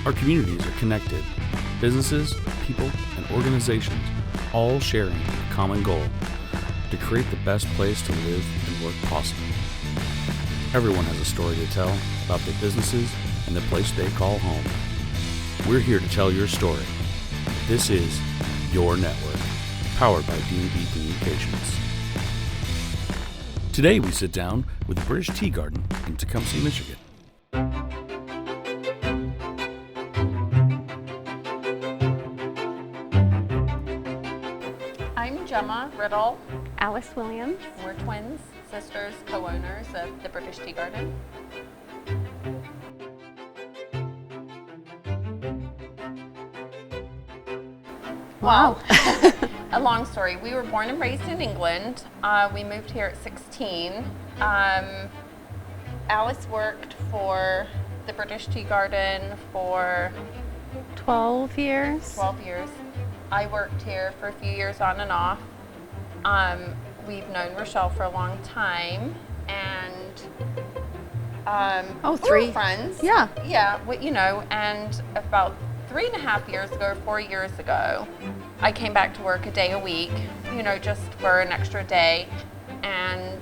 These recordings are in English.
Our communities are connected. Businesses, people, and organizations all sharing a common goal to create the best place to live and work possible. Everyone has a story to tell about their businesses and the place they call home. We're here to tell your story. This is Your Network, powered by D&B Communications. Today we sit down with the British Tea Garden in Tecumseh, Michigan. I'm Gemma Riddle. Alice Williams. We're twins, sisters, co-owners of the British Tea Garden. Wow. A long story. We were born and raised in England. We moved here at 16. Alice worked for the British Tea Garden for 12 years. 12 years. I worked here for a few years on and off. We've known Rochelle for a long time, and three we're friends. Yeah. Yeah, and about 3.5 years ago, or 4 years ago, I came back to work a day a week, just for an extra day. And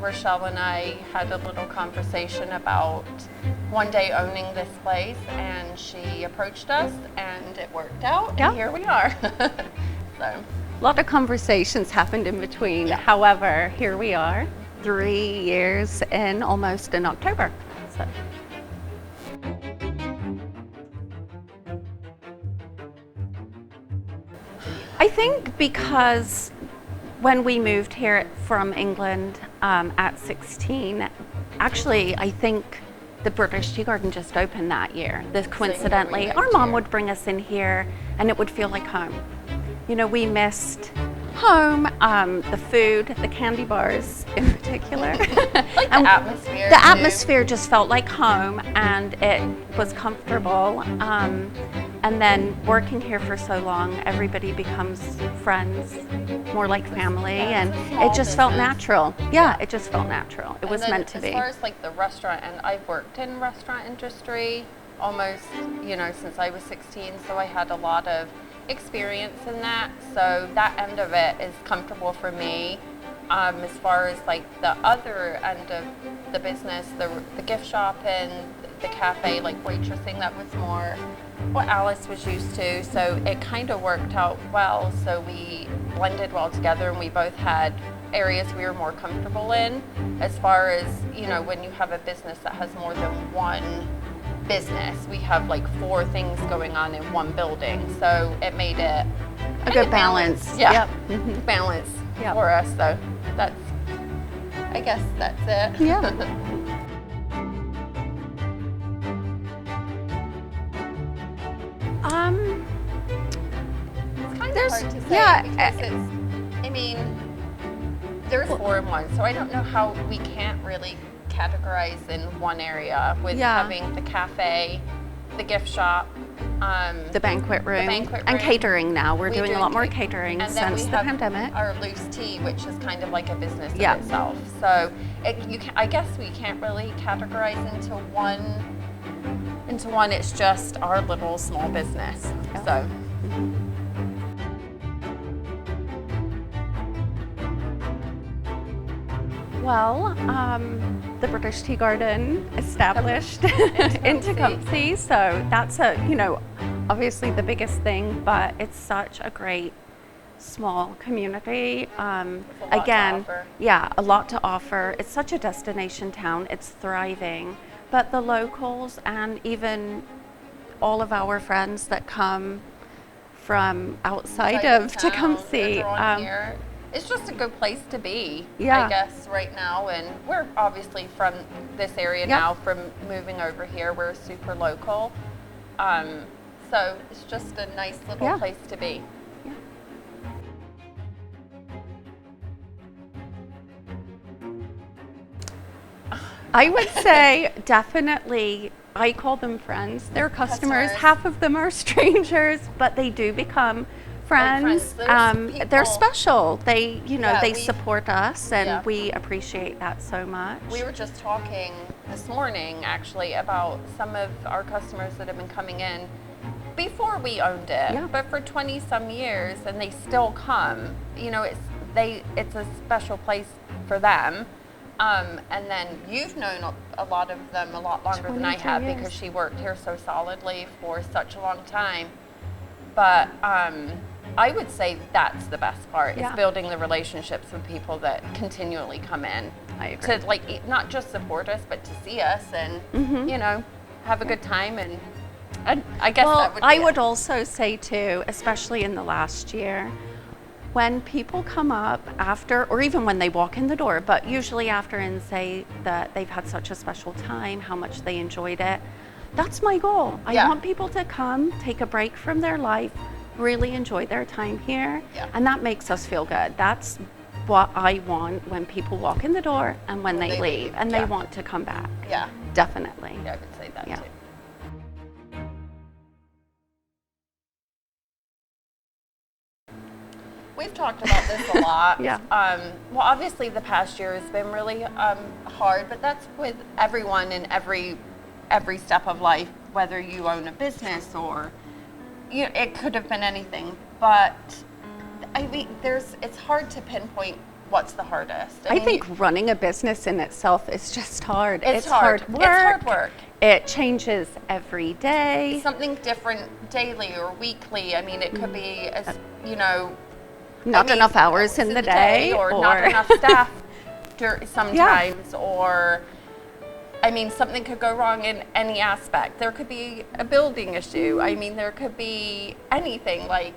Rochelle and I had a little conversation about one day owning this place, and she approached us, and it worked out, Yeah. and here we are. So, A lot of conversations happened in between. Yeah. However, here we are, 3 years in, almost in October. So. I think because when we moved here from England at 16, actually, I think the British Tea Garden just opened that year. Coincidentally, moved our mom here. would bring us in here and it would feel like home. We missed home, the food, the candy bars in particular. like And the atmosphere. the too. atmosphere just felt like home, and it was comfortable. And then working here for so long, everybody becomes friends, more like family, and small it just felt business. natural. Yeah, it just felt natural. It was And then meant to be. As far as like the restaurant, and I've worked in restaurant industry almost, since I was 16, so I had a lot of experience in that. So that end of it is comfortable for me. As far as like the other end of the business, the gift shop and the cafe, like waitressing, that was more what Alice was used to. So it kind of worked out well. So we blended well together, and we both had areas we were more comfortable in. As far as, when you have a business that has more than one business, we have like 4 things going on in one building. So it made it A good balance. Yeah. Yep. Mhm. Balance Yep. for us. So I guess that's it. Yeah. It's kind of There's- hard to say yeah, because there's 4 in 1, so I don't know how we can't really categorize in one area with Yeah. having the cafe, the gift shop, The banquet room, banquet and room. catering now. We're We doing do a lot more ca- catering and then since we the have pandemic. our loose tea, which is kind of like a business Yeah. in itself. So I guess we can't really categorize into one. It's just our little small business. Yeah. So. Well, the British Tea Garden established in Tecumseh, so that's obviously the biggest thing, but it's such a great small community. a lot to Again, offer. yeah, a lot to offer. It's such a destination town. It's thriving, but the locals and even all of our friends that come from outside of town, Tecumseh. they're drawn here. It's just a good place to be, Yeah. I guess, right now. And we're obviously from this area Yep. now, from moving over here. We're super local. So it's just a nice little Yeah. place to be. I would say definitely, I call them friends. They're customers. Customers. Half of them are strangers, but they do become friends. There's They're people- special. They, Yeah, they we- support us, and Yeah. we appreciate that so much. We were just talking this morning, actually, about some of our customers that have been coming in before we owned it, Yeah. but for 20 some years, and they still come. It's a special place for them. And then you've known a lot of them a lot longer than I 22 have years. because she worked here so solidly for such a long time. But I would say that's the best part, Yeah. is building the relationships with people that continually come in. I agree. To not just support us, but to see us and, have a good time. And I guess Well, that would be I it. would also say too, especially in the last year, when people come up after, or even when they walk in the door, but usually after, and say that they've had such a special time, how much they enjoyed it, that's my goal. I Yeah. want people to come, take a break from their life, really enjoy their time here, Yeah. and that makes us feel good. That's what I want when people walk in the door and when they leave, and yeah. they want to come back. Yeah, Definitely. I would say that Yeah. too. We've talked about this a lot. Yeah. Well, obviously the past year has been really hard, but that's with everyone in every step of life, whether you own a business or it could have been anything. But I mean, it's hard to pinpoint what's the hardest. I mean, think running a business in itself is just hard. It's hard. work. It's hard work. It changes every day. Something different daily or weekly. I mean, it could be Not enough hours in the day, or not enough staff sometimes, or I mean, something could go wrong in any aspect. There could be a building issue. I mean, there could be anything, like,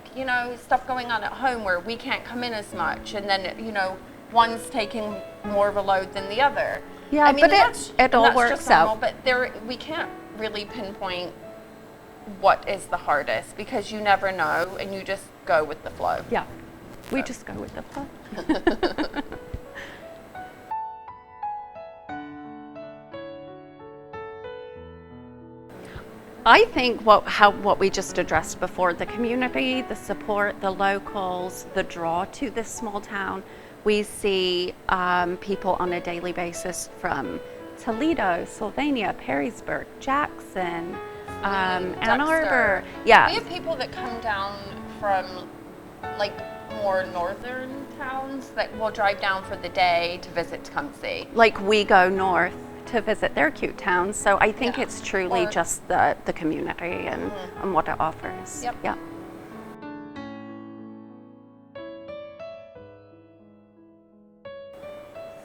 stuff going on at home where we can't come in as much, and then, one's taking more of a load than the other. Yeah, I mean, but that's all just works normal, out. But we can't really pinpoint what is the hardest, because you never know, and you just go with the flow. Yeah, we just go with the flow. I think what we just addressed before, the community, the support, the locals, the draw to this small town. We see people on a daily basis from Toledo, Sylvania, Perrysburg, Jackson, Ann Arbor. Yeah. We have people that come down from like more northern towns that will drive down for the day to visit Tecumseh. Like we go north to visit their cute towns. So I think Yeah. it's truly Or- just the community and what it offers. Yep. Yeah.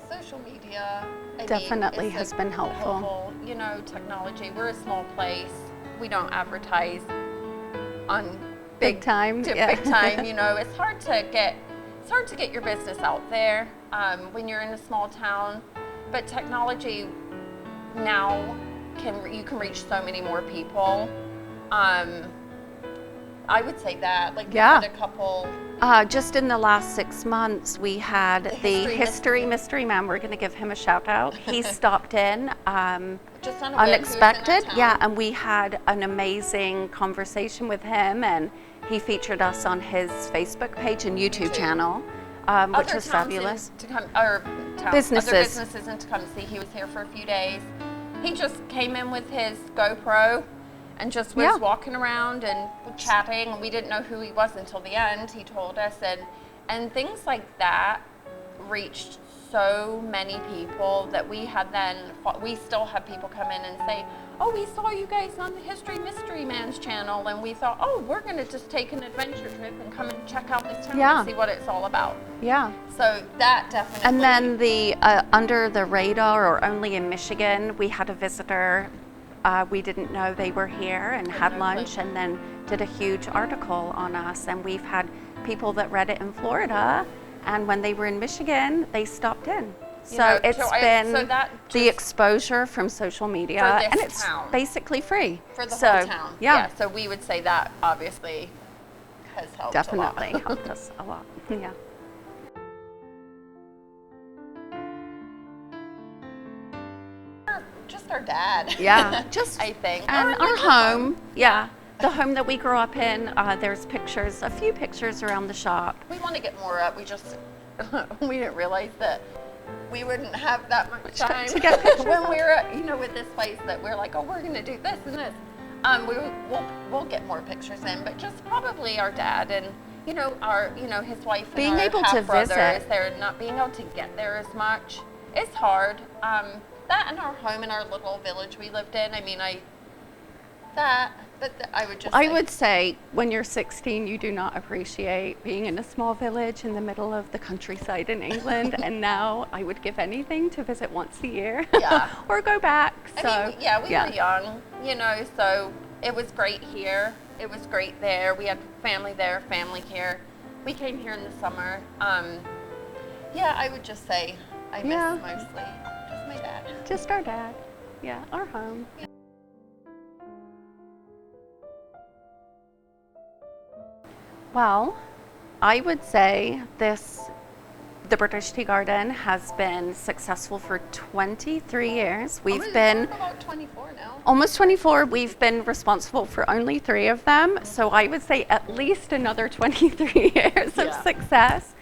Social media, Definitely has been helpful. Technology. We're a small place. We don't advertise on Big time, Big yeah. time. It's hard to get your business out there when you're in a small town. But technology now you can reach so many more people. I would say that. Like, Yeah. we had a couple. Just in the last 6 months, we had the History History Mystery Man. We're going to give him a shout out. He stopped in. Just on a whim, he was in our Unexpected, town. yeah, and we had an amazing conversation with him, and he featured us on his Facebook page and YouTube channel, which Other was towns fabulous. Other Businesses. businesses in Tecumseh. He was here for a few days. He just came in with his GoPro and just was Yeah. walking around and chatting, and we didn't know who he was until the end. He told us, and things like that reached so many people that we still have people come in and say, "Oh, we saw you guys on the History Mystery Man's channel," and we thought, "Oh, we're going to just take an adventure trip and come and check out this town Yeah. and see what it's all about." Yeah. So that definitely. And then the under the radar, or only in Michigan, we had a visitor. We didn't know they were here, and had no lunch, clue. and then did a huge article on us. And we've had people that read it in Florida, and when they were in Michigan, they stopped in. So it's been that the just exposure from social media, For this and it's town. basically free for the so, whole town. Yeah, So we would say that obviously has helped definitely a lot. helped us a lot. Yeah. Just our dad. Yeah, just I think. and Or our like home. Yeah. the home that we grew up in. There's pictures, a few pictures around the shop. We want to get more up. We just, we didn't realize that we wouldn't have that much time to get pictures when we were, with this place that we're like, oh, we're going to do this and this. We'll get more pictures in, but just probably our dad and, his wife and being our able to half-brothers, visit. they're not being able to get there as much. It's hard. That and our home in our little village we lived in. I mean, I would say when you're 16, you do not appreciate being in a small village in the middle of the countryside in England. And now I would give anything to visit once a year. Yeah. Or go back. So, we were young, so it was great here. It was great there. We had family there, family here. We came here in the summer. I would just say I miss mostly just my dad. Just our dad. Yeah, our home. Yeah. Well, I would say the British Tea Garden has been successful for 23 years. We've been about 24 now. Almost 24. We've been responsible for only 3 of them. So I would say at least another 23 years of success.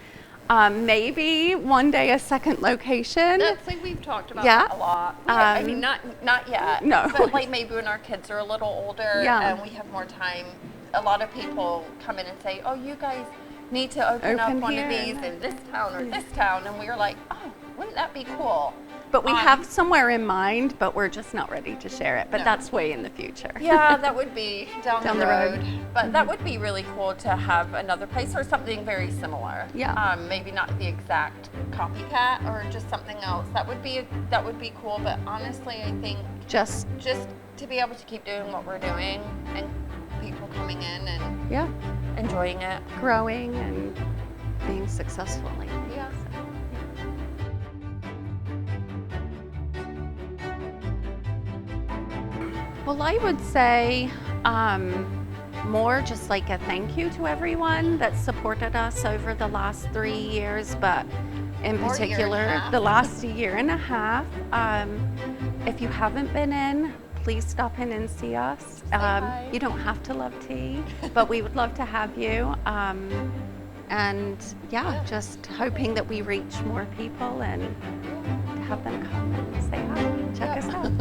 Maybe one day a second location. That's like we've talked about that a lot. I mean, not yet. No. But like maybe when our kids are a little older and we have more time. A lot of people come in and say, oh, you guys need to open up one of these in this town or this town. And we were like, oh, wouldn't that be cool? But we have somewhere in mind, but we're just not ready to share it. But that's way in the future. Yeah, that would be down the road. But that would be really cool to have another place or something very similar. Yeah. Maybe not the exact copycat or just something else. That would be cool. But honestly, I think just to be able to keep doing what we're doing and people coming in and enjoying it, growing and being successful. Yeah. Well, I would say more just like a thank you to everyone that supported us over the last 3 years, but in particular the last year and a half. If you haven't been in, please stop in and see us. You don't have to love tea, but we would love to have you. And just hoping that we reach more people and have them come and say hi, check us out.